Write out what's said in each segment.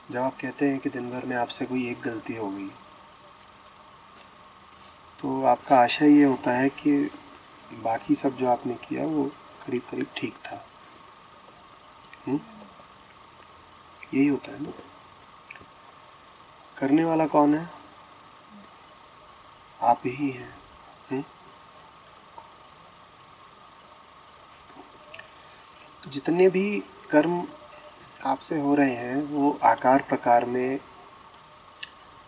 जब आप कहते हैं कि दिन भर में आपसे कोई एक गलती हो गई, तो आपका आशय ये होता है कि बाकी सब जो आपने किया वो करीब करीब ठीक था। यही होता है ना। करने वाला कौन है? आप ही हैं। जितने भी कर्म आपसे हो रहे हैं वो आकार प्रकार में,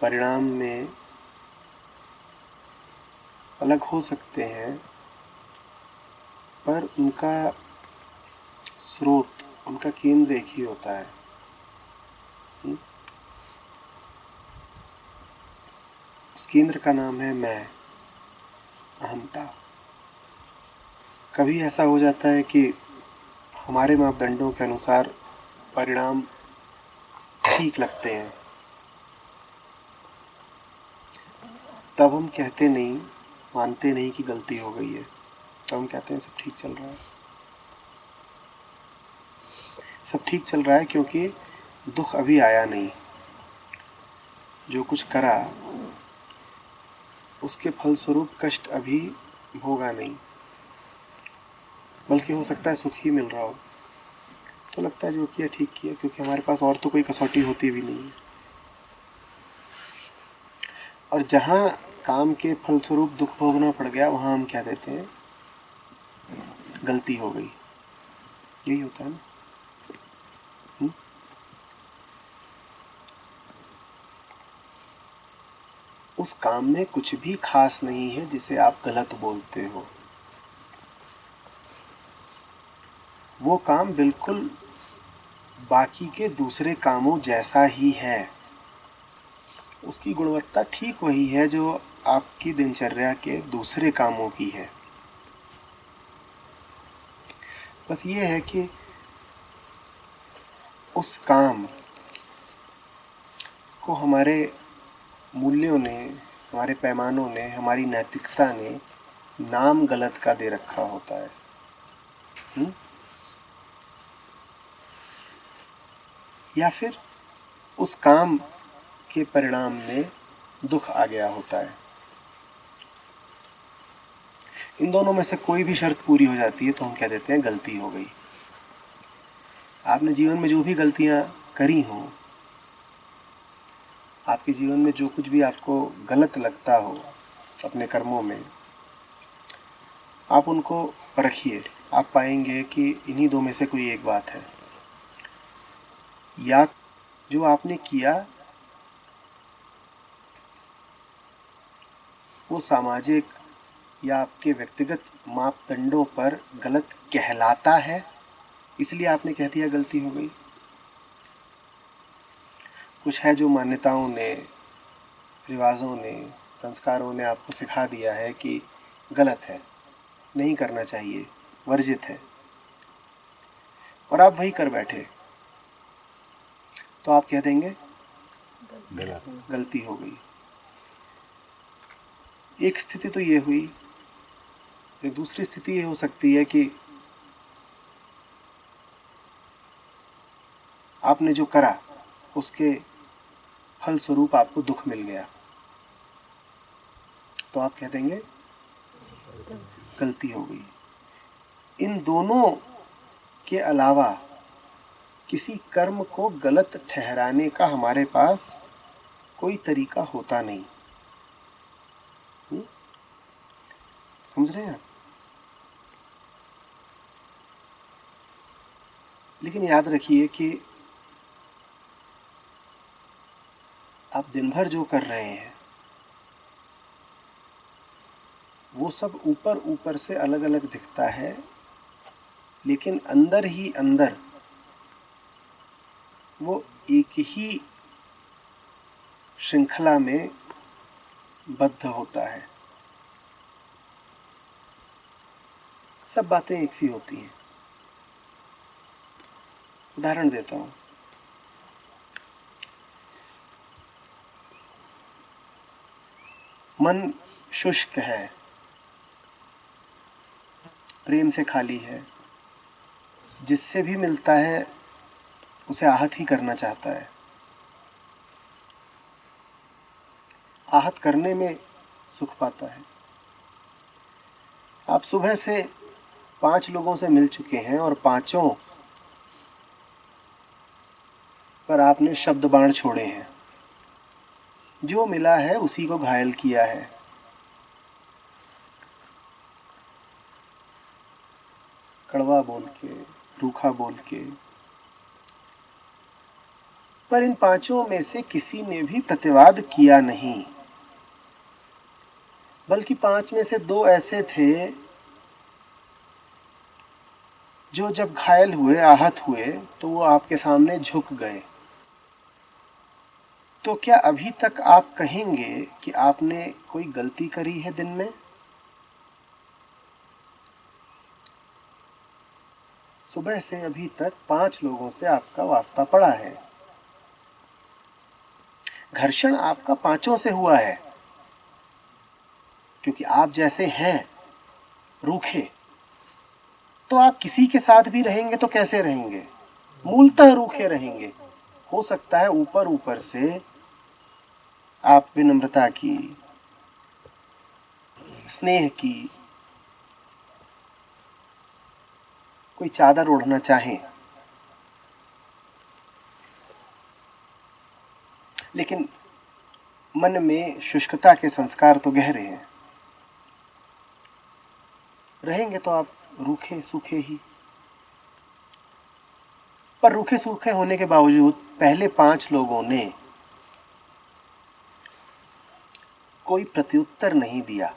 परिणाम में अलग हो सकते हैं, पर उनका स्रोत, उनका केंद्र एक ही होता है। उस केंद्र का नाम है मैं, अहंता। कभी ऐसा हो जाता है कि हमारे मापदंडों के अनुसार परिणाम ठीक लगते हैं, तब हम कहते नहीं, मानते नहीं कि गलती हो गई है। तब हम कहते हैं सब ठीक चल रहा है। सब ठीक चल रहा है क्योंकि दुख अभी आया नहीं। जो कुछ करा उसके फलस्वरूप कष्ट अभी भोगा नहीं, बल्कि हो सकता है सुख ही मिल रहा हो। तो लगता है जो किया ठीक किया, क्योंकि हमारे पास और तो कोई कसौटी होती भी नहीं है। और जहाँ काम के फलस्वरूप दुख भोगना पड़ गया, वहाँ हम क्या देते हैं, गलती हो गई। यही होता है ना। उस काम में कुछ भी खास नहीं है जिसे आप गलत बोलते हो। वो काम बिल्कुल बाकी के दूसरे कामों जैसा ही है। उसकी गुणवत्ता ठीक वही है जो आपकी दिनचर्या के दूसरे कामों की है। बस ये है कि उस काम को हमारे मूल्यों ने, हमारे पैमानों ने, हमारी नैतिकता ने नाम गलत का दे रखा होता है। या फिर उस काम के परिणाम में दुख आ गया होता है। इन दोनों में से कोई भी शर्त पूरी हो जाती है तो हम कह देते हैं गलती हो गई। आपने जीवन में जो भी गलतियां करी हों, आपके जीवन में जो कुछ भी आपको गलत लगता हो अपने कर्मों में, आप उनको परखिए। आप पाएंगे कि इन्हीं दो में से कोई एक बात है। या जो आपने किया वो सामाजिक या आपके व्यक्तिगत मापदंडों पर गलत कहलाता है, इसलिए आपने कह दिया गलती हो गई। कुछ है जो मान्यताओं ने, रिवाजों ने, संस्कारों ने आपको सिखा दिया है कि गलत है, नहीं करना चाहिए, वर्जित है, और आप वही कर बैठे, तो आप कह देंगे गलती हो गई। एक स्थिति तो ये हुई। एक दूसरी स्थिति ये हो सकती है कि आपने जो करा उसके फलस्वरूप आपको दुख मिल गया, तो आप कह देंगे गलती हो गई। इन दोनों के अलावा किसी कर्म को गलत ठहराने का हमारे पास कोई तरीका होता नहीं। समझ रहे हैं आप? लेकिन याद रखिए कि आप दिन भर जो कर रहे हैं वो सब ऊपर ऊपर से अलग अलग दिखता है, लेकिन अंदर ही अंदर वो एक ही श्रृंखला में बद्ध होता है। सब बातें एक सी होती हैं। उदाहरण देता हूं। मन शुष्क है, प्रेम से खाली है, जिससे भी मिलता है उसे आहत ही करना चाहता है। आहत करने में सुख पाता है। आप सुबह से 5 लोगों से मिल चुके हैं और पांचों पर आपने शब्द बाण छोड़े हैं। जो मिला है उसी को घायल किया है। कड़वा बोल के, रूखा बोल के। पर इन पांचों में से किसी ने भी प्रतिवाद किया नहीं, बल्कि 5 में से 2 ऐसे थे जो जब घायल हुए, आहत हुए, तो वो आपके सामने झुक गए। तो क्या अभी तक आप कहेंगे कि आपने कोई गलती करी है दिन में? सुबह से अभी तक 5 लोगों से आपका वास्ता पड़ा है। घर्षण आपका पांचों से हुआ है, क्योंकि आप जैसे हैं रूखे, तो आप किसी के साथ भी रहेंगे तो कैसे रहेंगे? मूलतः रूखे रहेंगे। हो सकता है ऊपर ऊपर से आप विनम्रता की, स्नेह की कोई चादर ओढ़ना चाहें, लेकिन मन में शुष्कता के संस्कार तो गहरे हैं। रहेंगे तो आप रूखे सूखे ही। पर रूखे सूखे होने के बावजूद पहले 5 लोगों ने कोई प्रत्युत्तर नहीं दिया।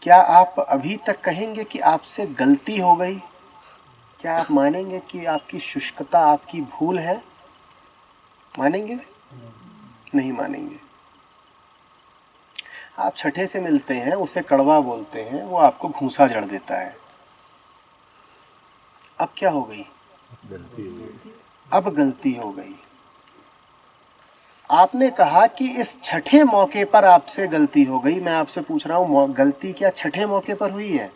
क्या आप अभी तक कहेंगे कि आपसे गलती हो गई? क्या आप मानेंगे कि आपकी शुष्कता आपकी भूल है? मानेंगे? नहीं मानेंगे। आप छठे से मिलते हैं, उसे कड़वा बोलते हैं, वो आपको भूसा जड़ देता है। अब क्या हो गई? अब गलती हो गई। आपने कहा कि इस छठे मौके पर आपसे गलती हो गई। मैं आपसे पूछ रहा हूं, गलती क्या छठे मौके पर हुई है?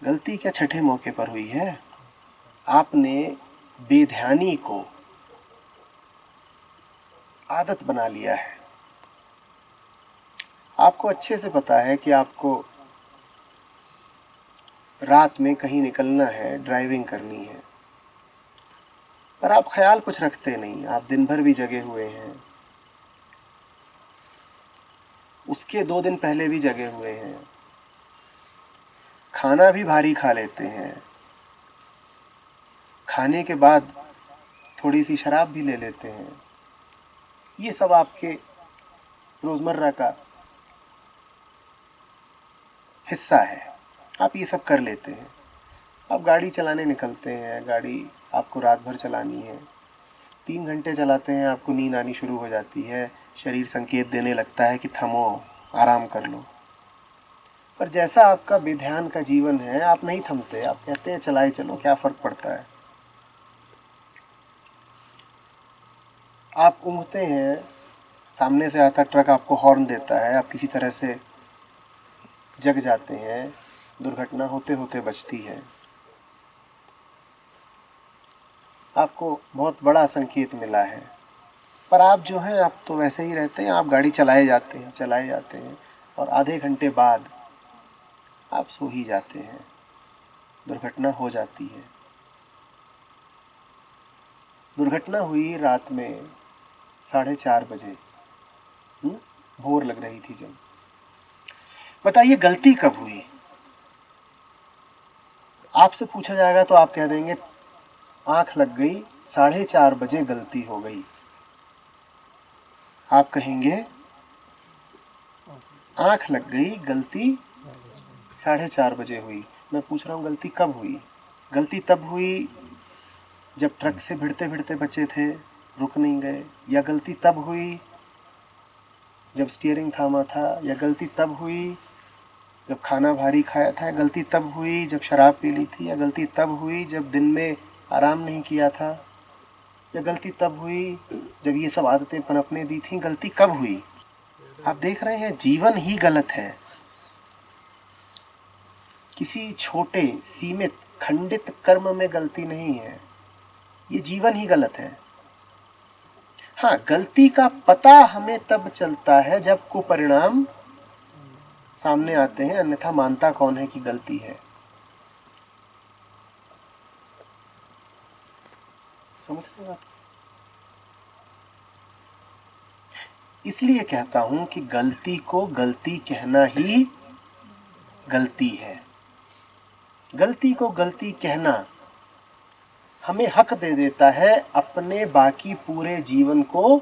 गलती क्या छठे मौके पर हुई है? आपने बेध्यानी को आदत बना लिया है। आपको अच्छे से पता है कि आपको रात में कहीं निकलना है, ड्राइविंग करनी है, पर आप ख्याल कुछ रखते नहीं। आप दिन भर भी जगे हुए हैं, उसके 2 दिन पहले भी जगे हुए हैं, खाना भी भारी खा लेते हैं, खाने के बाद थोड़ी सी शराब भी ले लेते हैं। ये सब आपके रोज़मर्रा का हिस्सा है। आप ये सब कर लेते हैं। आप गाड़ी चलाने निकलते हैं, गाड़ी आपको रात भर चलानी है, 3 घंटे चलाते हैं, आपको नींद आनी शुरू हो जाती है, शरीर संकेत देने लगता है कि थमो, आराम कर लो। पर जैसा आपका बेध्यान का जीवन है, आप नहीं थमते। आप कहते हैं चलाए चलो, क्या फ़र्क पड़ता है। आप ऊँघते हैं, सामने से आता ट्रक आपको हॉर्न देता है, आप किसी तरह से जग जाते हैं, दुर्घटना होते होते बचती है। आपको बहुत बड़ा संकेत मिला है, पर आप जो हैं, आप तो वैसे ही रहते हैं। आप गाड़ी चलाए जाते हैं और आधे घंटे बाद आप सो ही जाते हैं। दुर्घटना हो जाती है। दुर्घटना हुई रात में 4:30 बजे। भोर लग रही थी जब। बताइए गलती कब हुई? आपसे पूछा जाएगा तो आप कह देंगे आंख लग गई, 4:30 बजे गलती हो गई। आप कहेंगे आंख लग गई, गलती 4:30 बजे हुई। मैं पूछ रहा हूँ गलती कब हुई? गलती तब हुई जब ट्रक से भिड़ते भिड़ते बचे थे, रुक नहीं गए, या गलती तब हुई जब स्टीयरिंग थामा था, या गलती तब हुई जब खाना भारी खाया था, या गलती तब हुई जब शराब पी ली थी, या गलती तब हुई जब दिन में आराम नहीं किया था, या गलती तब हुई जब ये सब आदतें पनपने दी थी। गलती कब हुई? आप देख रहे हैं, जीवन ही गलत है। किसी छोटे सीमित खंडित कर्म में गलती नहीं है, ये जीवन ही गलत है। हाँ, गलती का पता हमें तब चलता है जब कुपरिणाम सामने आते हैं, अन्यथा मानता कौन है कि गलती है। समझ रहे आप? इसलिए कहता हूं कि गलती को गलती कहना ही गलती है। गलती को गलती कहना हमें हक दे देता है अपने बाकी पूरे जीवन को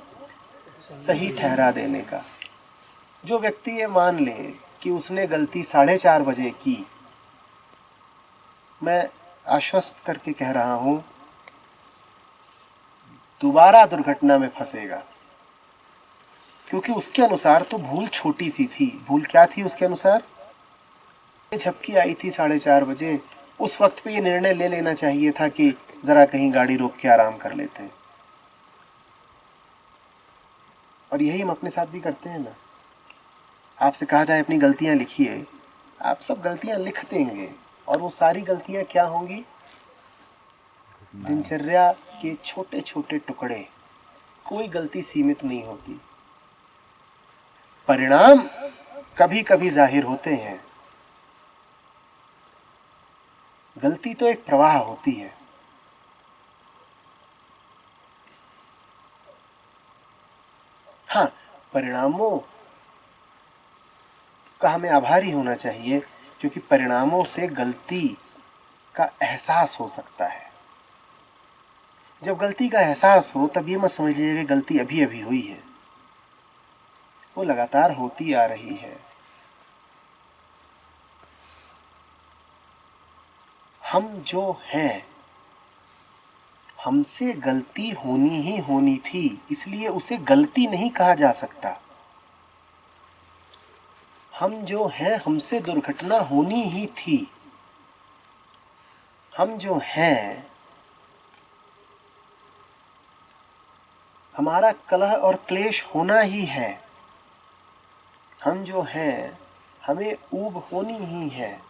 सही ठहरा देने का। जो व्यक्ति ये मान ले कि उसने गलती 4:30 बजे की, मैं आश्वस्त करके कह रहा हूं, दोबारा दुर्घटना में फंसेगा। क्योंकि उसके अनुसार तो भूल छोटी सी थी। भूल क्या थी उसके अनुसार? झपकी आई थी 4:30 बजे। उस वक्त पे ये निर्णय ले लेना चाहिए था कि जरा कहीं गाड़ी रोक के आराम कर लेते हैं। और यही हम अपने साथ भी करते हैं ना। आपसे कहा जाए अपनी गलतियां लिखिए, आप सब गलतियां लिख देंगे और वो सारी गलतियां क्या होंगी? दिनचर्या के छोटे छोटे टुकड़े। कोई गलती सीमित नहीं होती। परिणाम कभी कभी जाहिर होते हैं। गलती तो एक प्रवाह होती है। हाँ, परिणामों का हमें आभारी होना चाहिए, क्योंकि परिणामों से गलती का एहसास हो सकता है। जब गलती का एहसास हो तब ये मत समझिए कि गलती अभी अभी हुई है। वो लगातार होती आ रही है। हम जो हैं, हमसे गलती होनी ही होनी थी, इसलिए उसे गलती नहीं कहा जा सकता। हम जो हैं, हमसे दुर्घटना होनी ही थी। हम जो हैं, हमारा कलह और क्लेश होना ही है। हम जो हैं, हमें ऊब होनी ही है।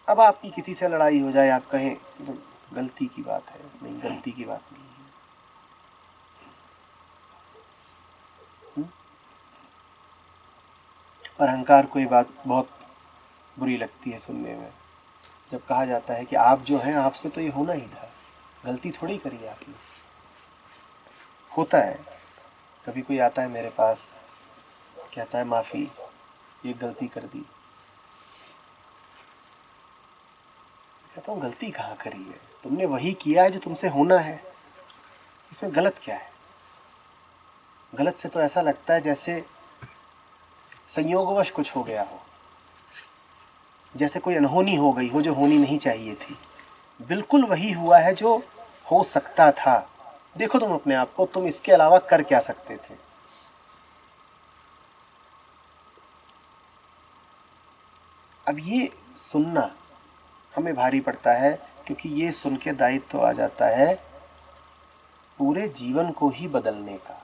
अब आपकी किसी से लड़ाई हो जाए, आप कहें तो गलती की बात है। नहीं, गलती की बात नहीं है। और अहंकार को ये बात बहुत बुरी लगती है सुनने में, जब कहा जाता है कि आप जो हैं, आपसे तो ये होना ही था, गलती थोड़ी करी आपने। होता है, कभी कोई आता है मेरे पास, कहता है माफ़ी, ये गलती कर दी। कहता हूँ गलती कहाँ करी है? तुमने वही किया है जो तुमसे होना है। इसमें गलत क्या है? गलत से तो ऐसा लगता है जैसे संयोगवश कुछ हो गया हो, जैसे कोई अनहोनी हो गई हो जो होनी नहीं चाहिए थी। बिल्कुल वही हुआ है जो हो सकता था। देखो तुम अपने आप को, तुम इसके अलावा कर क्या सकते थे? अब ये सुनना हमें भारी पड़ता है, क्योंकि ये सुन के दायित्व तो आ जाता है पूरे जीवन को ही बदलने का।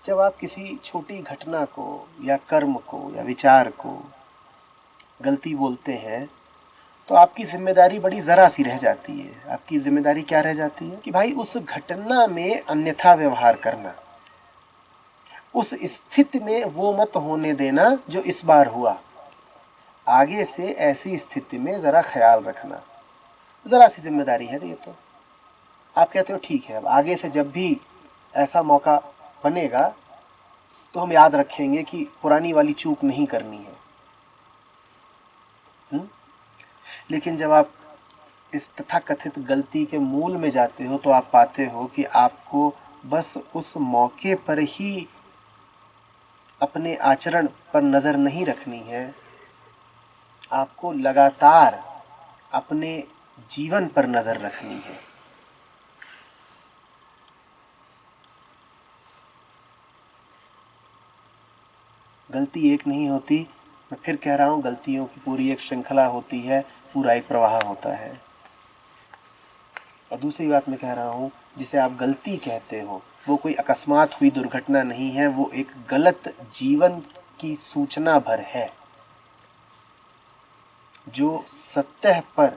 जब आप किसी छोटी घटना को या कर्म को या विचार को गलती बोलते हैं, तो आपकी जिम्मेदारी बड़ी ज़रा सी रह जाती है। आपकी जिम्मेदारी क्या रह जाती है? कि भाई उस घटना में अन्यथा व्यवहार करना, उस स्थिति में वो मत होने देना जो इस बार हुआ। आगे से ऐसी स्थिति में ज़रा ख्याल रखना। ज़रा सी जिम्मेदारी है ये तो। आप कहते हो ठीक है, अब आगे से जब भी ऐसा मौका बनेगा तो हम याद रखेंगे कि पुरानी वाली चूक नहीं करनी है। लेकिन जब आप इस तथाकथित गलती के मूल में जाते हो तो आप पाते हो कि आपको बस उस मौके पर ही अपने आचरण पर नज़र नहीं रखनी है, आपको लगातार अपने जीवन पर नज़र रखनी है। गलती एक नहीं होती, मैं फिर कह रहा हूँ, गलतियों की पूरी एक श्रृंखला होती है, पूरा एक प्रवाह होता है। और दूसरी बात मैं कह रहा हूँ, जिसे आप गलती कहते हो वो कोई अकस्मात हुई दुर्घटना नहीं है, वो एक गलत जीवन की सूचना भर है जो सतह पर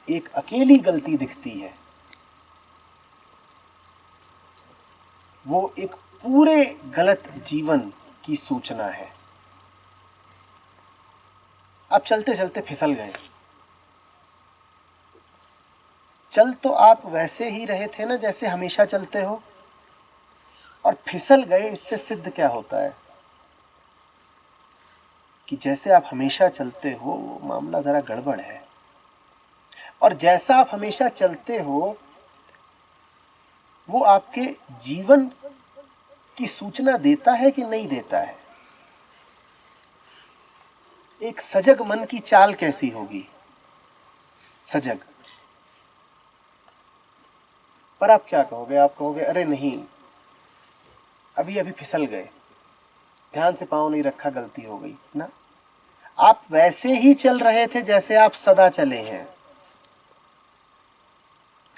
एक अकेली गलती दिखती है, वो एक पूरे गलत जीवन की सूचना है। आप चलते चलते फिसल गए। चल तो आप वैसे ही रहे थे ना जैसे हमेशा चलते हो, और फिसल गए, इससे सिद्ध क्या होता है कि जैसे आप हमेशा चलते हो वो मामला जरा गड़बड़ है। और जैसा आप हमेशा चलते हो वो आपके जीवन की सूचना देता है कि नहीं देता है। एक सजग मन की चाल कैसी होगी? सजग। पर आप क्या कहोगे? आप कहोगे अरे नहीं, अभी अभी फिसल गए, ध्यान से पांव नहीं रखा, गलती हो गई ना। आप वैसे ही चल रहे थे जैसे आप सदा चले हैं।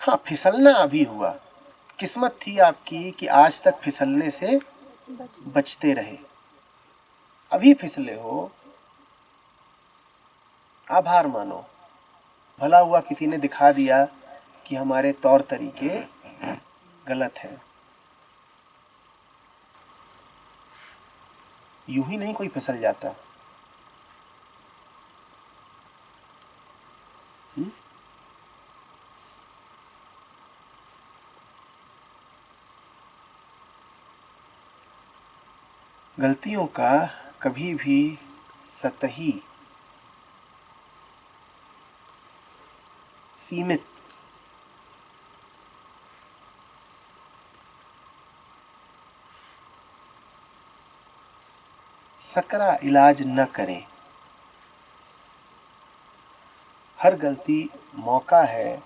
हाँ, फिसलना अभी हुआ। किस्मत थी आपकी कि आज तक फिसलने से बचते रहे। अभी फिसले हो, आभार मानो। भला हुआ किसी ने दिखा दिया कि हमारे तौर तरीके गलत हैं। यूं ही नहीं कोई फिसल जाता। गलतियों का कभी भी सतही, सीमित, सकरा इलाज न करें। हर गलती मौका है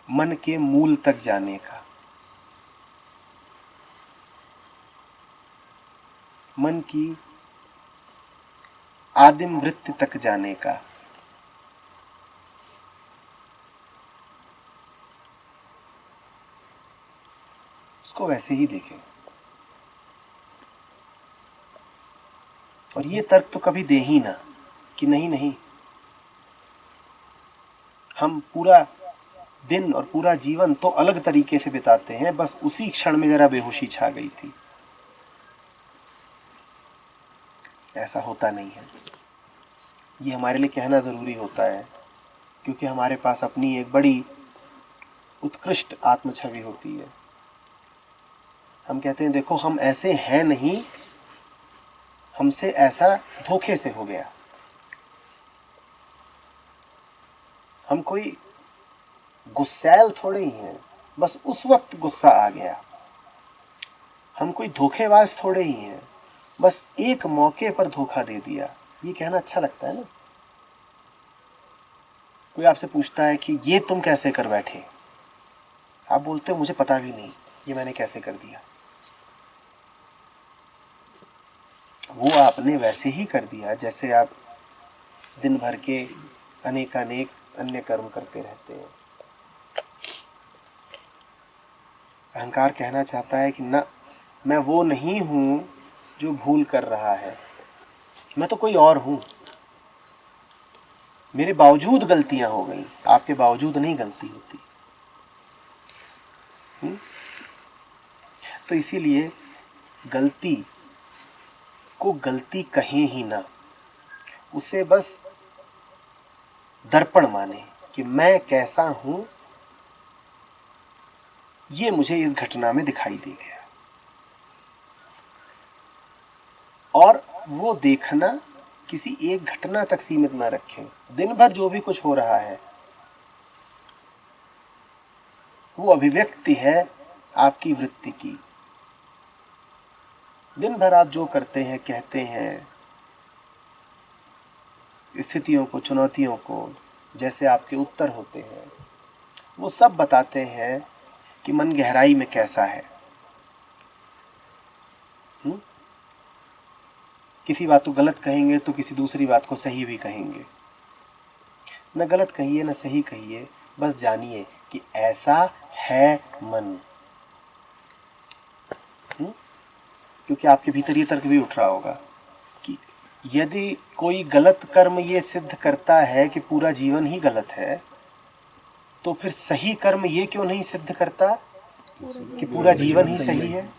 मन के मूल तक जाने का, मन की आदिम वृत्ति तक जाने का। उसको वैसे ही देखें। और ये तर्क तो कभी दे ही ना कि नहीं नहीं, हम पूरा दिन और पूरा जीवन तो अलग तरीके से बिताते हैं, बस उसी क्षण में जरा बेहोशी छा गई थी। ऐसा होता नहीं है। ये हमारे लिए कहना जरूरी होता है क्योंकि हमारे पास अपनी एक बड़ी उत्कृष्ट आत्म छवि होती है। हम कहते हैं देखो हम ऐसे हैं नहीं, हमसे ऐसा धोखे से हो गया। हम कोई गुस्सैल थोड़े ही हैं, बस उस वक्त गुस्सा आ गया। हम कोई धोखेबाज थोड़े ही हैं, बस एक मौके पर धोखा दे दिया। ये कहना अच्छा लगता है ना। कोई आपसे पूछता है कि ये तुम कैसे कर बैठे, आप बोलते हो मुझे पता भी नहीं ये मैंने कैसे कर दिया। वो आपने वैसे ही कर दिया जैसे आप दिन भर के अनेकानेक अन्य कर्म करते रहते हैं। अहंकार कहना चाहता है कि ना, मैं वो नहीं हूं जो भूल कर रहा है, मैं तो कोई और हूं। मेरे बावजूद गलतियां हो गई, आपके बावजूद नहीं गलती होती। तो इसीलिए गलती को गलती कहें ही ना, उसे बस दर्पण माने कि मैं कैसा हूं, ये मुझे इस घटना में दिखाई दे गया। और वो देखना किसी एक घटना तक सीमित ना रखें। दिन भर जो भी कुछ हो रहा है वो अभिव्यक्ति है आपकी वृत्ति की। दिन भर आप जो करते हैं, कहते हैं, स्थितियों को, चुनौतियों को, जैसे आपके उत्तर होते हैं, वो सब बताते हैं कि मन गहराई में कैसा है। किसी बात को गलत कहेंगे तो किसी दूसरी बात को सही भी कहेंगे। न गलत कहिए न सही कहिए, बस जानिए कि ऐसा है मन। क्योंकि आपके भीतर ये तर्क भी उठ रहा होगा कि यदि कोई गलत कर्म ये सिद्ध करता है कि पूरा जीवन ही गलत है, तो फिर सही कर्म ये क्यों नहीं सिद्ध करता कि पूरा जीवन ही सही है?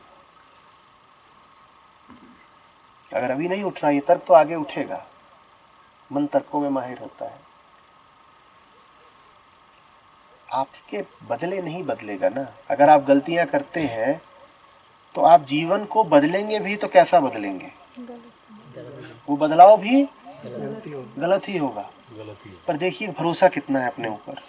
अगर अभी नहीं उठ रहा ये तर्क, तो आगे उठेगा। मन तर्कों में माहिर होता है। आपके बदले नहीं बदलेगा ना। अगर आप गलतियां करते हैं तो आप जीवन को बदलेंगे भी, तो कैसा बदलेंगे? वो बदलाव भी गलत ही होगा। पर देखिए भरोसा कितना है अपने ऊपर।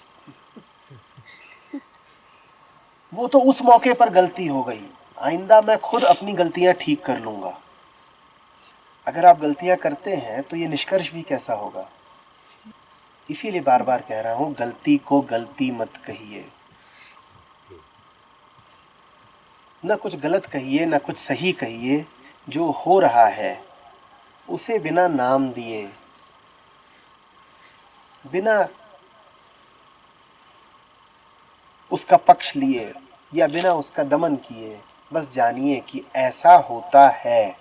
वो तो उस मौके पर गलती हो गई, आइंदा मैं खुद अपनी गलतियां ठीक कर लूंगा। अगर आप गलतियां करते हैं तो ये निष्कर्ष भी कैसा होगा? इसीलिए बार बार कह रहा हूं, गलती को गलती मत कहिए। न कुछ गलत कहिए, न कुछ सही कहिए। जो हो रहा है उसे बिना नाम दिए, बिना उसका पक्ष लिए या बिना उसका दमन किए, बस जानिए कि ऐसा होता है।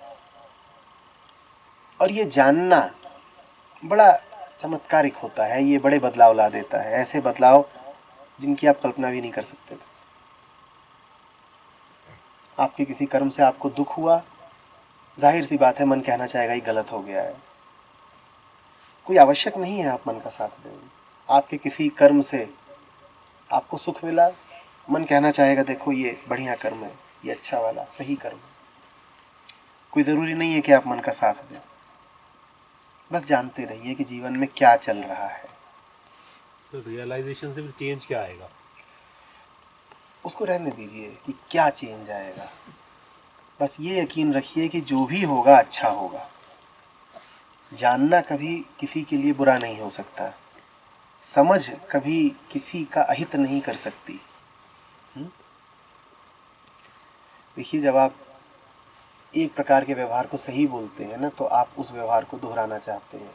और ये जानना बड़ा चमत्कारिक होता है। ये बड़े बदलाव ला देता है, ऐसे बदलाव जिनकी आप कल्पना भी नहीं कर सकते थे। आपके किसी कर्म से आपको दुख हुआ, जाहिर सी बात है मन कहना चाहेगा ये गलत हो गया है। कोई आवश्यक नहीं है आप मन का साथ दें। आपके किसी कर्म से आपको सुख मिला, मन कहना चाहेगा देखो ये बढ़िया कर्म है, ये अच्छा वाला सही कर्म है। कोई ज़रूरी नहीं है कि आप मन का साथ दें। बस जानते रहिए कि जीवन में क्या चल रहा है। तो रियलाइजेशन से फिर चेंज क्या आएगा? उसको रहने दीजिए कि क्या चेंज आएगा। बस ये यकीन रखिए कि जो भी होगा अच्छा होगा। जानना कभी किसी के लिए बुरा नहीं हो सकता। समझ कभी किसी का अहित नहीं कर सकती। देखिए, जब आप एक प्रकार के व्यवहार को सही बोलते हैं ना, तो आप उस व्यवहार को दोहराना चाहते हैं।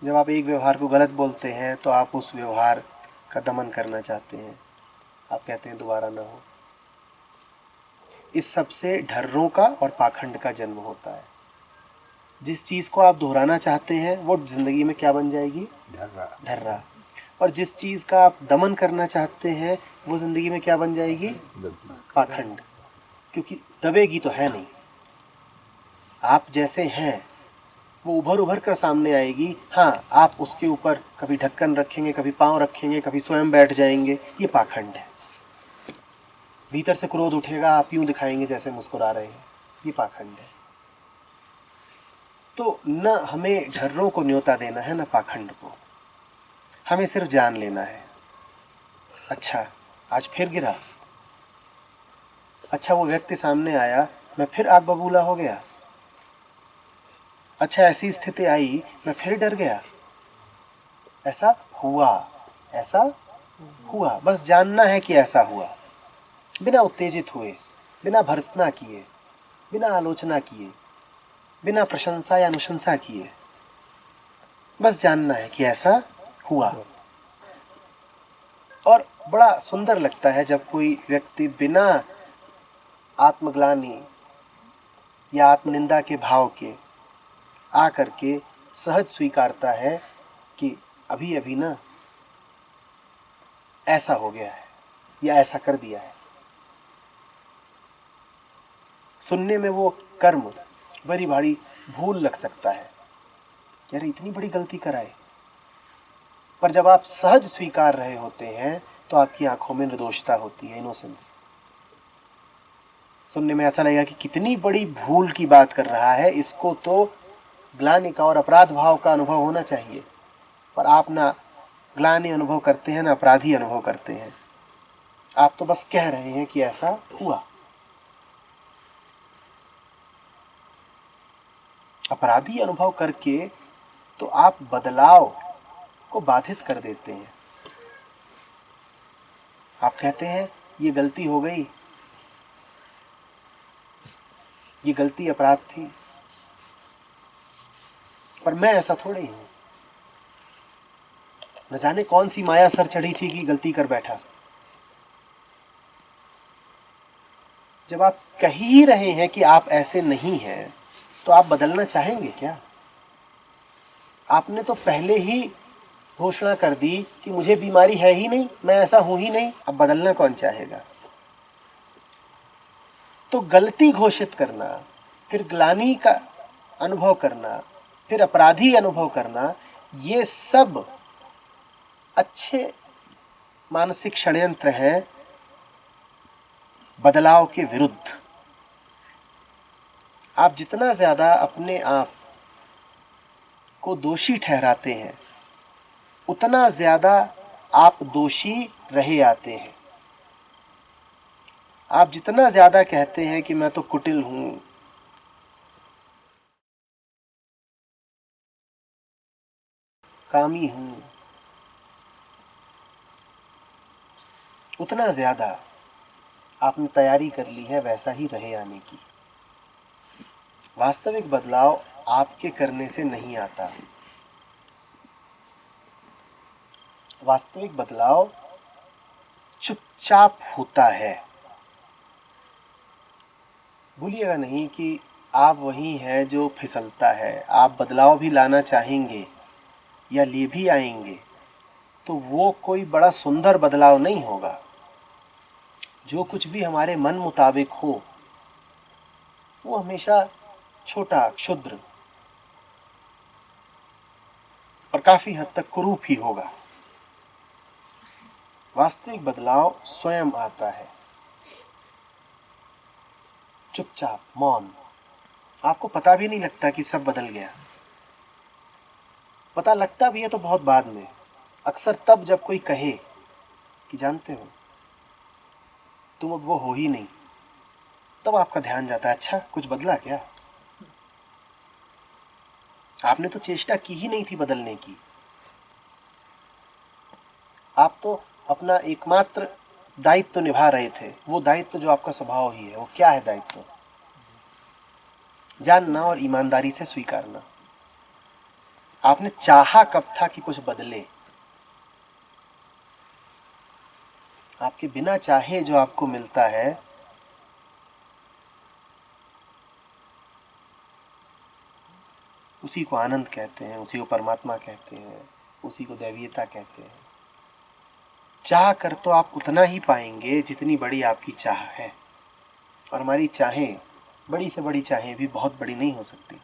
जब आप एक व्यवहार को गलत बोलते हैं तो आप उस व्यवहार का दमन करना चाहते हैं। आप कहते हैं दोबारा ना हो। इस सब से ढर्रों का और पाखंड का जन्म होता है। जिस चीज़ को आप दोहराना चाहते हैं वो जिंदगी में क्या बन जाएगी? ढर्रा। और जिस चीज़ का आप दमन करना चाहते हैं वो जिंदगी में क्या बन जाएगी? पाखंड। क्योंकि दबेगी तो है नहीं। आप जैसे हैं वो उभर उभर कर सामने आएगी। हाँ, आप उसके ऊपर कभी ढक्कन रखेंगे, कभी पाँव रखेंगे, कभी स्वयं बैठ जाएंगे, ये पाखंड है। भीतर से क्रोध उठेगा, आप यूं दिखाएंगे जैसे मुस्कुरा रहे हैं, ये पाखंड है। तो न हमें ढर्रों को न्योता देना है, न पाखंड को। हमें सिर्फ जान लेना है। अच्छा, आज फिर गिरा। अच्छा, वो व्यक्ति सामने आया, मैं फिर आग बबूला हो गया। अच्छा, ऐसी स्थिति आई, मैं फिर डर गया। ऐसा हुआ, ऐसा हुआ। बस जानना है कि ऐसा हुआ, बिना उत्तेजित हुए, बिना भर्त्सना किए, बिना आलोचना किए, बिना प्रशंसा या अनुशंसा किए। बस जानना है कि ऐसा हुआ। और बड़ा सुंदर लगता है जब कोई व्यक्ति बिना आत्मग्लानि या आत्मनिंदा के भाव के आकर के सहज स्वीकारता है कि अभी अभी ना ऐसा हो गया है या ऐसा कर दिया है। सुनने में वो कर्म बड़ी भारी भूल लग सकता है, यार इतनी बड़ी गलती कराए। पर जब आप सहज स्वीकार रहे होते हैं तो आपकी आंखों में निर्दोषता होती है, इनोसेंस। सुनने में ऐसा लगेगा कि कितनी बड़ी भूल की बात कर रहा है, इसको तो ग्लानि का और अपराध भाव का अनुभव होना चाहिए। पर आप ना ग्लानि अनुभव करते हैं, ना अपराधी अनुभव करते हैं। आप तो बस कह रहे हैं कि ऐसा हुआ। अपराधी अनुभव करके तो आप बदलाव को बाधित कर देते हैं। आप कहते हैं ये गलती हो गई, ये गलती अपराध थी, पर मैं ऐसा थोड़े ही हूं। न जाने कौन सी माया सर चढ़ी थी कि गलती कर बैठा। जब आप कह ही रहे हैं कि आप ऐसे नहीं हैं, तो आप बदलना चाहेंगे क्या? आपने तो पहले ही घोषणा कर दी कि मुझे बीमारी है ही नहीं, मैं ऐसा हूं ही नहीं, अब बदलना कौन चाहेगा। तो गलती घोषित करना, फिर ग्लानि का अनुभव करना, फिर अपराधी अनुभव करना, ये सब अच्छे मानसिक षड्यंत्र हैं बदलाव के विरुद्ध। आप जितना ज्यादा अपने आप को दोषी ठहराते हैं, उतना ज्यादा आप दोषी रहे आते हैं। आप जितना ज्यादा कहते हैं कि मैं तो कुटिल हूं, कामी हूं, उतना ज्यादा आपने तैयारी कर ली है वैसा ही रहे आने की। वास्तविक बदलाव आपके करने से नहीं आता। वास्तविक बदलाव चुपचाप होता है। भूलिएगा नहीं कि आप वही हैं जो फिसलता है। आप बदलाव भी लाना चाहेंगे या ले भी आएंगे तो वो कोई बड़ा सुंदर बदलाव नहीं होगा। जो कुछ भी हमारे मन मुताबिक हो वो हमेशा छोटा, क्षुद्र और काफी हद तक कुरूप ही होगा। वास्तविक बदलाव स्वयं आता है, चुपचाप, मौन। आपको पता भी नहीं लगता कि सब बदल गया। पता लगता भी है तो बहुत बाद में, अक्सर तब जब कोई कहे कि जानते हो तुम अब वो हो ही नहीं, तब आपका ध्यान जाता है, अच्छा कुछ बदला क्या। आपने तो चेष्टा की ही नहीं थी बदलने की। आप तो अपना एकमात्र दायित्व निभा रहे थे, वो दायित्व जो आपका स्वभाव ही है। वो क्या है दायित्व? जानना और ईमानदारी से स्वीकारना। आपने चाहा कब था कि कुछ बदले? आपके बिना चाहे जो आपको मिलता है उसी को आनंद कहते हैं, उसी को परमात्मा कहते हैं, उसी को दैवीयता कहते हैं। चाह कर तो आप उतना ही पाएंगे जितनी बड़ी आपकी चाह है। और हमारी चाहें, बड़ी से बड़ी चाहें भी बहुत बड़ी नहीं हो सकती।